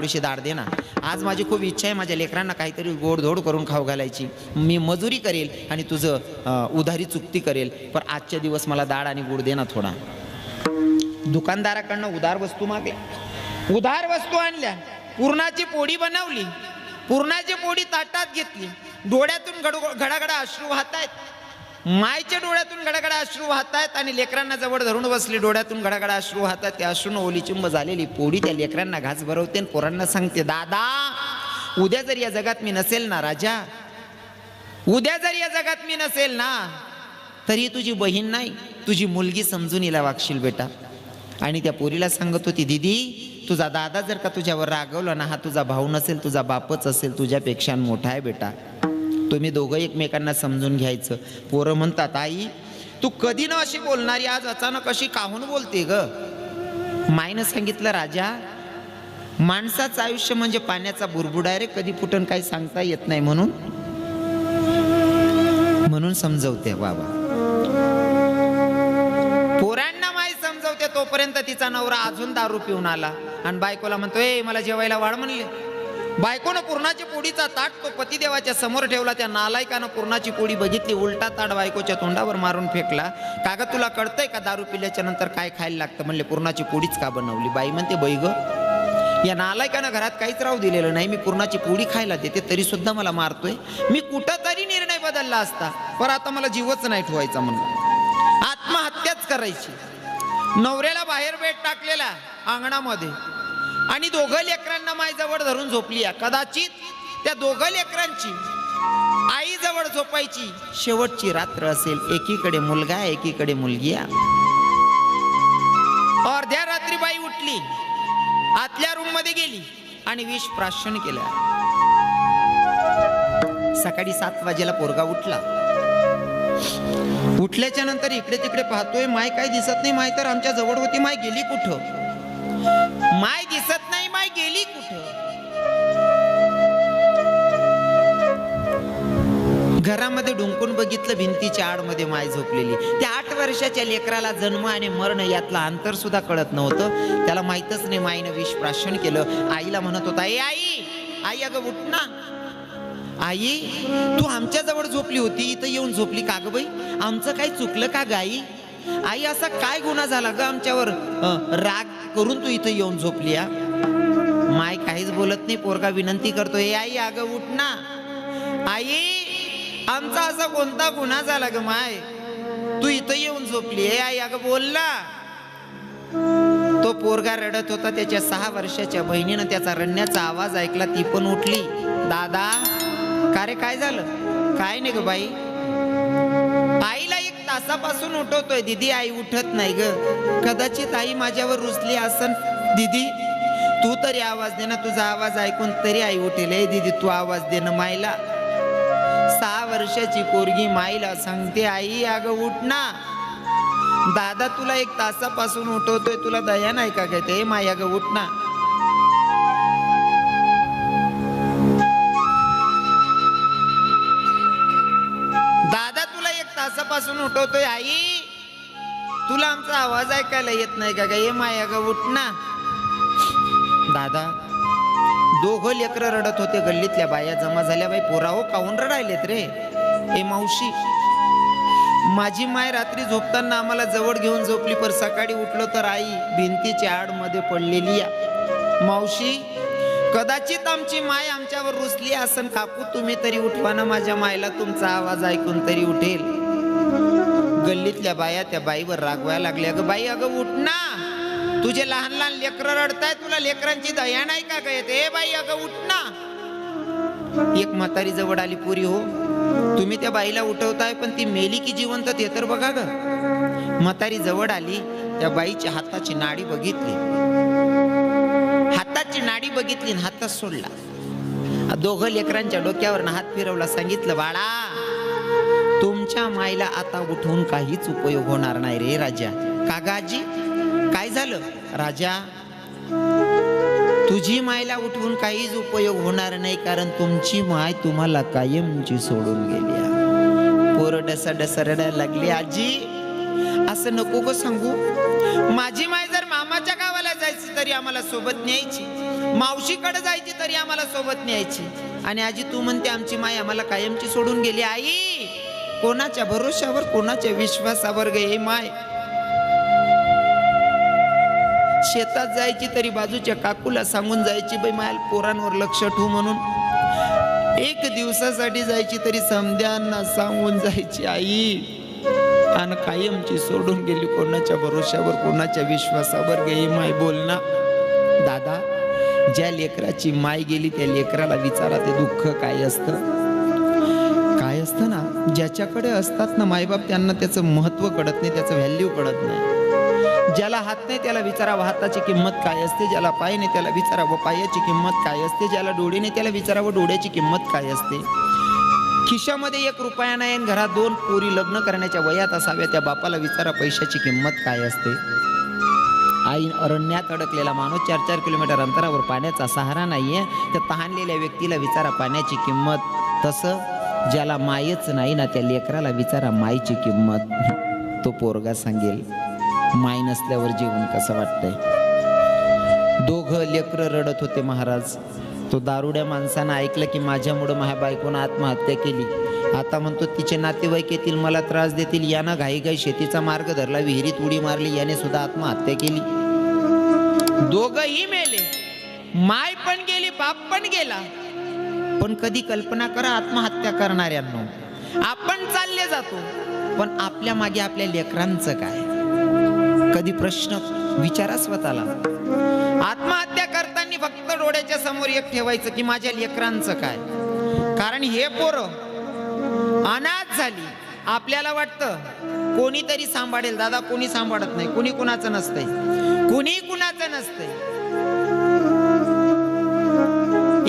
थोडीशी डाळ दे ना, आज माझी खूप इच्छा आहे माझ्या लेकरांना काहीतरी गोडधोड करून खाऊ घालायची. मी मजुरी करेल आणि तुझं उधारी चुकती करेल, पण आजच्या दिवस मला डाळ आणि गुळ दे ना थोडा. दुकानदाराकडनं उधार वस्तू मागे, उधार वस्तू आणल्या, पुरणाची पोळी बनवली, पुरणाची पोळी ताटात घेतली, डोळ्यातून घडाघडा अश्रू वाहत आहेत, मायच्या डोळ्यातून गडागडा अश्रू वाहत आहेत आणि लेकरांना जवळ धरून बसली, डोळ्यातून गडागडा अश्रू वाहत आहेत. त्या अश्रून ओली चिंब झालेली पोळी त्या लेकरांना घास भरवते आणि पोरांना सांगते, दादा उद्या जर या जगात मी नसेल ना राजा, उद्या जर या जगात मी नसेल ना, तरी तुझी बहीण नाही तुझी मुलगी समजून हिला वागशील बेटा. आणि त्या पोरीला सांगत होती, दीदी तुझा दादा जर का तुझ्यावर रागवला ना, हा तुझा भाऊ नसेल तुझा बापच असेल, तुझ्यापेक्षा मोठा आहे बेटा. तुम्ही दोघं एकमेकांना समजून घ्यायचं. पोरं म्हणतात, आई तू कधी न अशी बोलणारी आज अचानक अशी काहून बोलते ग. मायनं सांगितलं, राजा माणसाचं आयुष्य म्हणजे पाण्याचा बुरबुडा रे, कधी फुटन काही सांगता येत नाही, म्हणून समजवते बाबा. पोरांना माय समजवते तोपर्यंत तिचा नवरा अजून दारू पिऊन आला आणि बायकोला म्हणतो, ए मला जेवायला वाढ म्हणले. बायकोनं पूर्णाची पोळीचा ताट तो पतिदेवाच्या समोर ठेवला. त्या नालायकानं पूर्णाची पोळी बघितली, उलटा ताट बायकोच्या तोंडावर मारून फेकला. कागद तुला कळतंय का दारू पिल्याच्या नंतर काय खायला लागतं. म्हणले, पूर्णाची पोळीच का बनवली. बाई म्हणते, बाई ग या नालायकानं घरात काहीच राहू दिलेलं नाही, मी पूर्णाची पोळी खायला देते तरी सुद्धा मला मारतोय. मी कुठं तरी निर्णय बदलला असता, पण आता मला जीवच नाही ठेवायचा, म्हणलं आत्महत्याच करायची. नवऱ्याला बाहेर बेट टाकलेला अंगणामध्ये आणि दोघं लेकरांना माय जवळ धरून झोपली. कदाचित त्या दोघं लेकरांची आई जवळ झोपायची शेवटची रात्र असेल. एकीकडे मुलगा एकीकडे मुलगी. अर्ध्या रात्री बाई उठली, आतल्या रूम मध्ये गेली आणि विष प्राशन केलं. सकाळी 7 वाजेला पोरगा उठला. उठल्याच्या नंतर इकडे तिकडे पाहतोय, माय काय दिसत नाही. माय तर आमच्या जवळ होती, माय गेली कुठं. माय दिसत नाही, माय गेली कुठं. घरामध्ये ढुंकून बघितलं, भिंतीच्या आडमध्ये माय झोपलेली. त्या 8 वर्षाच्या लेकराला जन्म आणि मरण यातला अंतर सुद्धा कळत नव्हतं. त्याला माहीतच नाही माईनं विष प्राशन केलं. आईला म्हणत होता, ए आई आई अगं उठ ना. आई तू आमच्या जवळ झोपली होती, इथं येऊन झोपली का ग बाई. आमचं काही चुकलं का गाई. आई असा काय गुन्हा झाला ग आमच्यावर राग करून तू इथं येऊन झोपली. माय काहीच बोलत नाही. पोरगा विनंती करतो, ए आई अगं उठ ना. आई आमचा असा कोणता गुन्हा झाला ग माय, तू इथं येऊन झोपली. ए आई अगं बोल ना. तो पोरगा रडत होता. त्याच्या 6 वर्षाच्या बहिणीनं त्याचा रडण्याचा आवाज ऐकला. ती पण उठली. दादा का रे काय झालं. काय नाही ग बाई. आईला 1 तासापासून उठवतोय. दीदी आई उठत नाही ग. कदाचित आई माझ्यावर रुसली असन. दीदी तू तरी आवाज दे ना, तुझा आवाज ऐकून तरी आई उठेल. ए दीदी तू आवाज दे ना माईला. 6 वर्षाची पोरगी माईला सांगते, आई अगं उठ ना. दादा तुला 1 तासापासून उठवतोय, तुला दया नाही का कहते. माई अगं उठ ना. दादा तुला 1 तासापासून उठवतोय, आई तुला आमचा आवाज ऐकायला येत नाही का. ये माय अगं उठ ना. दादा दोघं लेकरं रडत होते. गल्लीतल्या बाया जमा झाल्या. बाई पोराहो काहून रडायलेत रे. ए मावशी माझी माय रात्री झोपताना आम्हाला जवळ घेऊन झोपली, पर सकाळी उठलो तर आई भिंतीच्या आड मध्ये पडलेली. मावशी कदाचित आमची माय आमच्यावर रुसली असन. काकू तुम्ही तरी उठवा ना माझ्या मायला, तुमचा आवाज ऐकून तरी उठेल. गल्लीतल्या बाया त्या बाईवर रागवायला लागल्या. अगं बाई अगं उठ ना, तुझे लहान लहान लेकरं रडताय, तुला लेकरांची दया नाही का गं. ए बाई अगं उठ ना. एक म्हातारी जवळ आली. पुरी हो तुम्ही त्या बाईला उठवताय, पण ती मेली की जिवंत ते तर बघा ग. म्हातारी जवळ आली. त्या बाईच्या हाताची नाडी बघितली, हाताची नाडी बघितली आणि हातच सोडला. दोघं लेकरांच्या डोक्यावर हात फिरवला. सांगितलं, बाळा तुमच्या माईला आता उठवून काहीच उपयोग होणार नाही रे राजा. का गाजी काय झालं. राजा तुझी मायला उठवून काहीच उपयोग होणार नाही, कारण तुमची माय तुम्हाला कायमची सोडून गेली. पोरं डसा डसा रडायला लागली. आजी असं नको ग सांगू. माझी माय जर मामाच्या गावाला जायची तरी आम्हाला सोबत न्यायची. मावशीकडे जायची तरी आम्हाला सोबत न्यायची. आणि आजी तू म्हणते आमची माय आम्हाला कायमची सोडून गेली. आई कोणाच्या भरोश्यावर कोणाच्या विश्वासावर गे माय. शेतात जायची तरी बाजूच्या काकूला सांगून जायची बाई माया पोरांवर लक्ष ठेवू म्हणून. एक दिवसासाठी जायची तरी समध्यांना सांगून जायची आई. आणि कायमची सोडून गेली कोणाच्या भरोश्यावर कोणाच्या विश्वासावर गे माय. बोल ना दादा, ज्या लेकराची माय गेली त्या लेकराला विचारा ते दुःख काय असतं. काय असतं ना, ज्याच्याकडे असतात ना मायबाप त्यांना त्याचं महत्व कळत नाही, त्याचं व्हॅल्यू कळत नाही. ज्याला हात नाही त्याला विचारावं हाताची किंमत काय असते, ज्याला पाय नाही त्याला विचारावं पायाची किंमत काय असते, ज्याला डोळे नाही त्याला विचारावं डोळ्याची किंमत काय असते. खिशामध्ये 1 रुपया नाही आणि घरात 2 पोरी लग्न करण्याच्या वयात असाव्या त्या बापाला विचारा पैशाची किंमत काय असते. आई अरण्यात अडकलेला माणूस 4-4 किलोमीटर अंतरावर पाण्याचा सहारा नाहीये त्या तहानलेल्या व्यक्तीला विचारा पाण्याची किंमत. तसं ज्याला मायच नाही ना त्या लेकराला विचारा मायची किंमत. तो पोरगा सांगेल माय नसल्यावर जीवन कसं वाटतंय. दोघं लेकरं रडत होते महाराज. तो दारुड्या माणसानं ऐकलं की माझ्यामुळं माझ्या बायकोनं आत्महत्या केली. आता म्हणतो तिचे नातेवाईक येतील मला त्रास देतील. यानं घाईघाई शेतीचा मार्ग धरला, विहिरीत उडी मारली, याने सुद्धा आत्महत्या केली. दोघंही मेले, माय पण गेली बाप पण गेला. पण कधी कल्पना करा आत्महत्या करणाऱ्यांनो, आपण चालले जातो पण आपल्या मागे आपल्या लेकरांचं काय. कधी प्रश्न विचारा स्वतःला. आत्महत्या करताना फक्त डोळ्याच्या समोर एक ठेवायचं की माझ्या लेकरांचं काय. कारण हे पोरं अनाथ झाली. आपल्याला वाटतं कोणीतरी सांभाळेल. दादा कोणी सांभाळत नाही, कोणी कुणाचं नसतंय, कोणी कुणाचं नसतंय.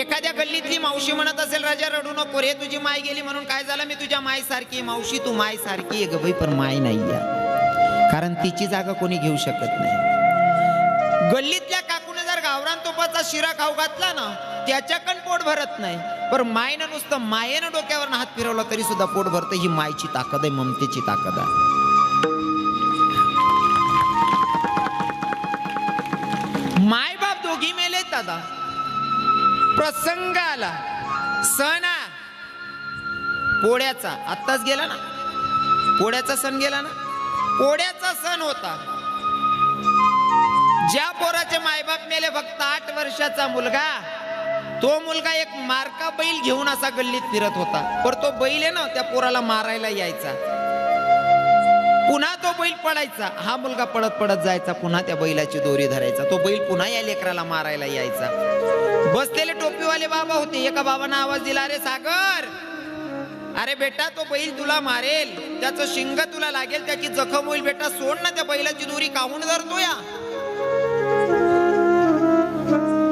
एखाद्या गल्लीतली मावशी म्हणत असेल राजा रडू नको रे तुझी माय गेली म्हणून. काय झालं, मी तुझ्या माय सारखी. मावशी तू माय सारखी आहे ग बाई पण माय नाही आहे, कारण तिची जागा कोणी घेऊ शकत नाही. गल्लीतल्या काकूने जर गावरान तोपाचा शिरा खाऊ घातला ना त्याच्याकडे पोट भरत नाही, पण मायनं नुसतं मायेनं डोक्यावर हात फिरवला तरी सुद्धा पोट भरतं. ही मायची ताकद आहे, ममतेची ताकद आहे. माय बाप दोघी मेले दादा. प्रसंग आला सण पोळ्याचा, आत्ताच गेला ना पोळ्याचा सण गेला ना. पोळ्याचा सण होता. ज्या पोराचे मायबाप मेले फक्त 8 वर्षाचा मुलगा, तो मुलगा एक मारका बैल घेऊन असा गल्लीत फिरत होता. पण तो बैल आहे ना त्या पोराला मारायला यायचा. पुन्हा तो बैल पडायचा, हा मुलगा पडत पडत जायचा, पुन्हा त्या बैलाची दोरी धरायचा. तो बैल पुन्हा या लेकराला मारायला यायचा. बसलेले टोपीवाले बाबा होते. एका बाबांना आवाज दिला, अरे सागर, अरे बेटा तो बैल तुला मारेल, त्याचं शिंग तुला लागेल, त्याची जखम होईल, बेटा सोड ना त्या बैलाची दोरी, काहून धरतो या.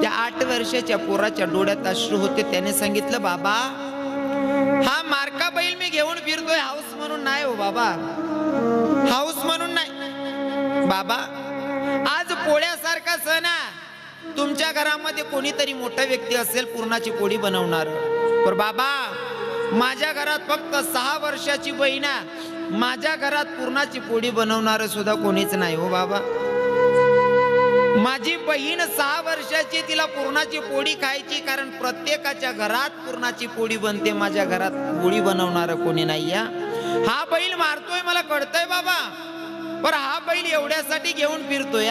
त्या 8 वर्षाच्या पोराच्या डोळ्यात अश्रू होते. त्याने सांगितलं बाबा हा मारका बैल मी घेऊन फिरतोय हाऊस म्हणून नाही हो बाबा, हाऊस म्हणून नाही बाबा. आज पोळ्यासारखा सण आहे, तुमच्या घरामध्ये कोणीतरी मोठा व्यक्ती असेल पुरणाची पोळी बनवणार. पण बाबा माझ्या घरात फक्त 6 वर्षाची बहीण आहे, माझ्या घरात पुरणाची पोळी बनवणार सुद्धा कोणीच नाही हो बाबा. माझी बहीण 6 वर्षाची, तिला पुरणाची पोळी खायची, कारण प्रत्येकाच्या घरात पुरणाची पोळी बनते, माझ्या घरात पोळी बनवणार कोणी नाही. हा बैल मारतोय मला कळतंय बाबा, पण हा बैल एवढ्यासाठी घेऊन फिरतोय.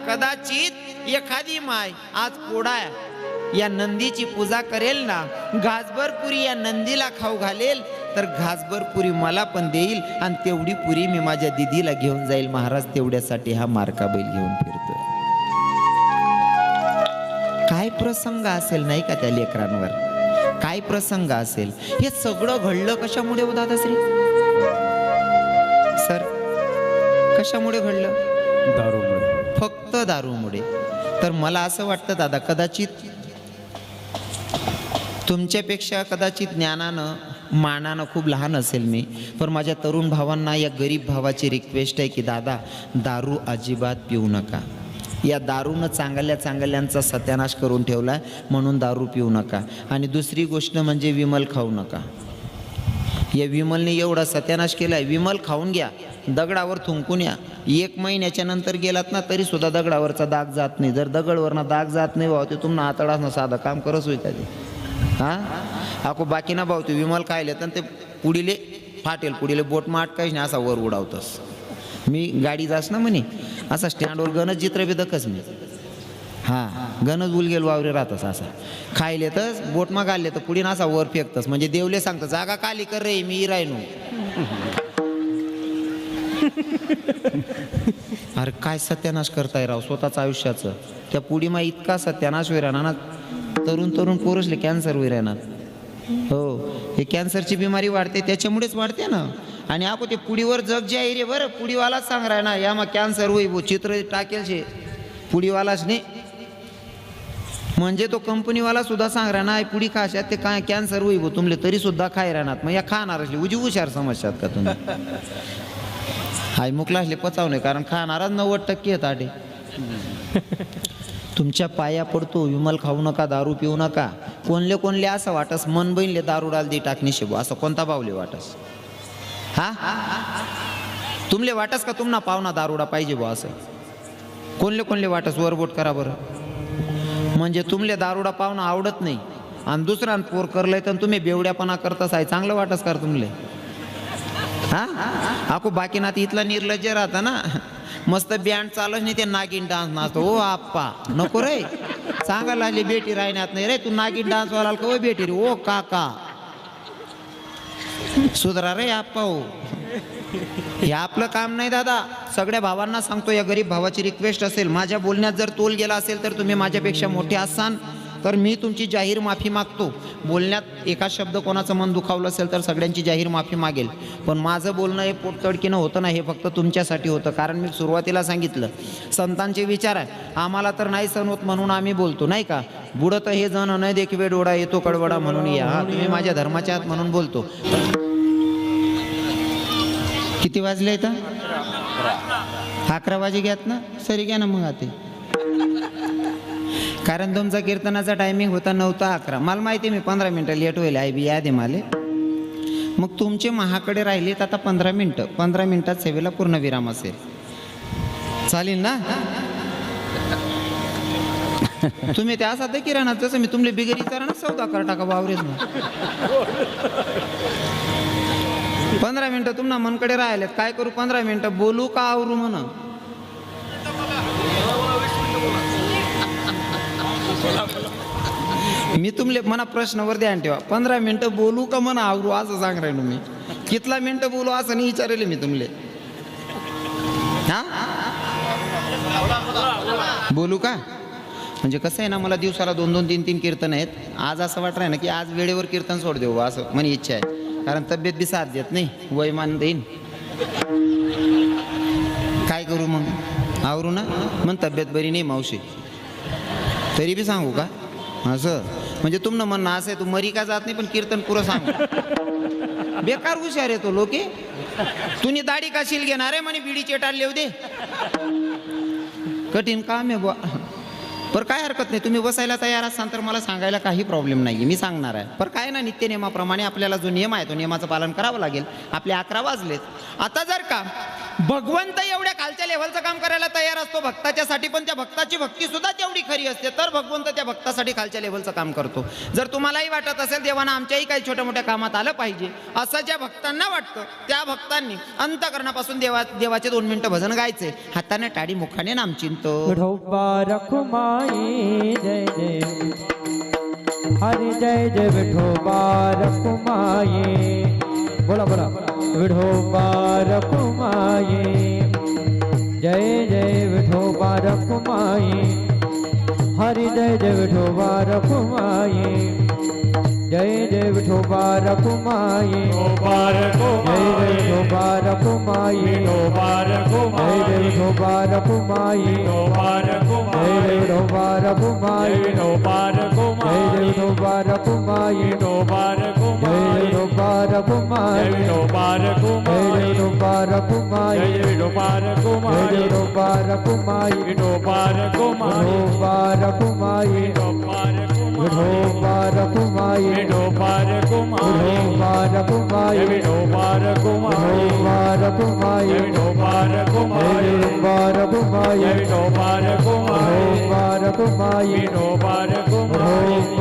कदाचित एखादी माय आज पोळा या नंदीची पूजा करेल ना, घासभर पुरी या नंदीला खाऊ घालेल, तर घासभर पुरी मला पण देईल आणि तेवढी पुरी मी माझ्या दिदीला घेऊन जाईल. महाराज तेवढ्यासाठी हा मारका बैल घेऊन फिरतोय. काय प्रसंग असेल नाही का त्या लेकरांवर, काय प्रसंग असेल. हे सगळं घडलं कशामुळे हो दादाश्री सर, कशामुळे घडलं? दारूमुळे, फक्त दारूमुळे. तर मला असं वाटतं दादा, कदाचित तुमच्यापेक्षा कदाचित ज्ञानानं मानानं खूप लहान असेल मी, पण माझ्या तरुण भावांना, या गरीब भावाची रिक्वेस्ट आहे की दादा दारू अजिबात पिऊ नका. या दारूनं चांगल्यांचा सत्यानाश करून ठेवला, म्हणून दारू पिऊ नका. आणि दुसरी गोष्ट म्हणजे विमल खाऊ नका. या विमलने एवढा सत्यानाश केलाय. विमल खाऊन घ्या दगडावर थुंकून या. 1 महिन्याच्या नंतर गेलात ना तरी सुद्धा दगडावरचा दाग जात नाही. जर दगडवरनं दाग जात नाही भाऊ ते तुम्हाला आतडासनं साधं काम करच होईल का ते. हां आको बाकी ना भाऊ ते विमल खायले तर ते पुढीले फाटेल, पुढीले बोट माट काहीच नाही असा वर उडावतस. मी गाडी जास ना म्हणे असा स्टँडवर गणच चित्र बेदकच मी. हां गणच उलगेल वावरे राहतस असा खायले तर बोट मग घालले तर पुढे असा वर फेकतस. म्हणजे देवले सांगतं जागा काली कर रे मी राहिनो. अरे काय सत्यानाश करताय राव स्वतःच आयुष्याचं. त्या पुढी मा इतका सत्यानाश होई राहणार ना. तरुण पोरसले कॅन्सर होई राहणार. हो हे कॅन्सरची बिमारी वाढते त्याच्यामुळेच वाढते ना. आणि आपण ते पुडीवर जग जे आहे रे बरं पुडीवालाच सांग राय ना या मग कॅन्सर होई वो चित्र टाकेल शे पुडीवालाच नाही. म्हणजे तो कंपनीवाला सुद्धा सांग राहणार आहे पुडी खाशात ते काय कॅन्सर होई वो तुमले तरी सुद्धा खाय राहणार. मग या खाणार असले उजी हुशार समजतात का तुम्ही. हाय मुकला असले पचाव नाही कारण खाणाराच 90% आहेत आडे. तुमच्या पाया पडतो विमल खाऊ नका दारू पिऊ नका. कोणले असं वाटस मन बहिणले दारू डाल दे टाकणी शेबो असं कोणता बावले वाटस. हा तुमले वाटस का तुम्हाला पाहुणा दारुडा पाहिजे बो असं कोणले वाटस वरबोट करा बरं. म्हणजे तुमले दारुडा पाहुणा आवडत नाही आणि दुसरा पोर करलंय तर तुम्ही बेवड्यापणा करतास आहे चांगलं वाटस कर तुमले. हा आको बाकी ना इथला निर्लज्ज राहता ना मस्त बँड चालच नाही ते नागिन डान्स नाचतो. ओ आप्पा नको रे सांगायला लागली बेटी राहण्यात नाही रे तू नागिन डान्स वाला का बेटी रे. ओ काका सुधरा रे आप्पा हो. हे आपलं काम नाही दादा. सगळ्या भावांना सांगतो या गरीब भावाची रिक्वेस्ट असेल माझ्या बोलण्यात जर तोल गेला असेल तर तुम्ही माझ्यापेक्षा मोठे असाल तर मी तुमची जाहीर माफी मागतो. बोलण्यात एका शब्द कोणाचं मन दुखावलं असेल तर सगळ्यांची जाहीर माफी मागेल. पण माझं बोलणं हे पोटतडकीनं होतं ना हे फक्त तुमच्यासाठी होतं. कारण मी सुरुवातीला सांगितलं संतांचे विचार आहे आम्हाला तर नाही सण होत म्हणून आम्ही बोलतो नाही का. बुडत हे जण न देखवे डोळा येतो कडवडा म्हणून या. तुम्ही माझ्या धर्माच्या आत म्हणून बोलतो. किती वाजले इथं 11 वाजे घ्यात ना सरी घ्या ना मग आते. कारण तुमचा कीर्तनाचा टायमिंग होता 9 ते 11. मला माहिती मी 15 मिनटं लेट होईल आहे बी याद आहे माले. मग तुमचे महाकडे राहिलेत आता 15 मिनटं. 15 मिनटात सेवेला पूर्ण विराम असेल चालेल ना. तुम्ही त्या साधं किराणा जसं मी तुमले बिगरी करा सौदा कर टाका वावरेच ना. 15 मिनटं तुम्हाला मनकडे राहिलेत काय करू 15 मिनटं बोलू का आवरू म्हणा. मी तुमले मना प्रश्नावर ध्यान ठेवा 15 मिनटं बोलू का म्हणा आवरू असं सांग राहिलो मी. कितला मिनटं बोलू असं नाही विचारले मी तुमले. हा बोलू का म्हणजे कसं आहे ना मला दिवसाला 2-2 3-3 कीर्तन आहेत. आज असं वाटत आहे ना की आज वेळेवर कीर्तन सोड देऊ असं म्हणे इच्छा आहे. कारण तब्येत बी साथ देत नाही वयमान देईन. काय करू मग आवरू ना मग तब्येत बरी नाही मावशी तरी बी सांगू का असं. म्हणजे तुमनं म्हणणं असं आहे तू मरी का जात नाही पण कीर्तन पुरं सांग. बेकार हुशार आहे तो लोके. तुम्ही दाढी का शील घेणार आहे म्हणे बिडी चेटाळ लिहू दे. कठीण काम आहे बुवा. पर काय हरकत नाही तुम्ही बसायला तयार असाल तर मला सांगायला काही प्रॉब्लेम नाही मी सांगणार आहे. पर काय ना नित्य नियमाप्रमाणे आपल्याला जो नियम आहे तो नियमाचं पालन करावं लागेल. आपले 11 वाजलेत. आता जर का भगवंत एवढ्या खालच्या लेव्हलचं काम करायला तयार असतो भक्ताच्यासाठी पण त्या भक्ताची भक्ती सुद्धा तेवढी खरी असते तर भगवंत त्या भक्तासाठी खालच्या लेव्हलचं काम करतो. जर तुम्हालाही वाटत असेल देवाना आमच्याही काही छोट्या मोठ्या कामात आलं पाहिजे असं ज्या भक्तांना वाटतं त्या भक्तांनी अंतःकरणापासून देवाचे 2 मिनिटं भजन गायचे. हाताने टाळी मुखाने नामचिंतो. जय जय हरि जय जय विठोबा रखुमाये. बोला बोला विठोबा रखुमाये. जय जय विठोबा रखुमाये. हरि जय जय विठोबा रखुमाये. जय जय विठोबा रखुमाये. जय जय विठोबा रखुमाये. जय जय विठोबा रखुमाये. जय जय विठोबा रखुमाये. जय जय विठोबा रखुमाये. जय जय विठोबा रखुमाये. जय जय विठोबा रखुमाये. जय जय विठोबा रखुमाये. विठोबा रखुमाये. विठोबा रखुमाये विठोबा रखुमाये विठोबा रखुमाये विठोबा रखुमाये विठोबा रखुमाये विठोबा रखुमाये विठोबा रखुमाये विठोबा रखुमाये विठोबा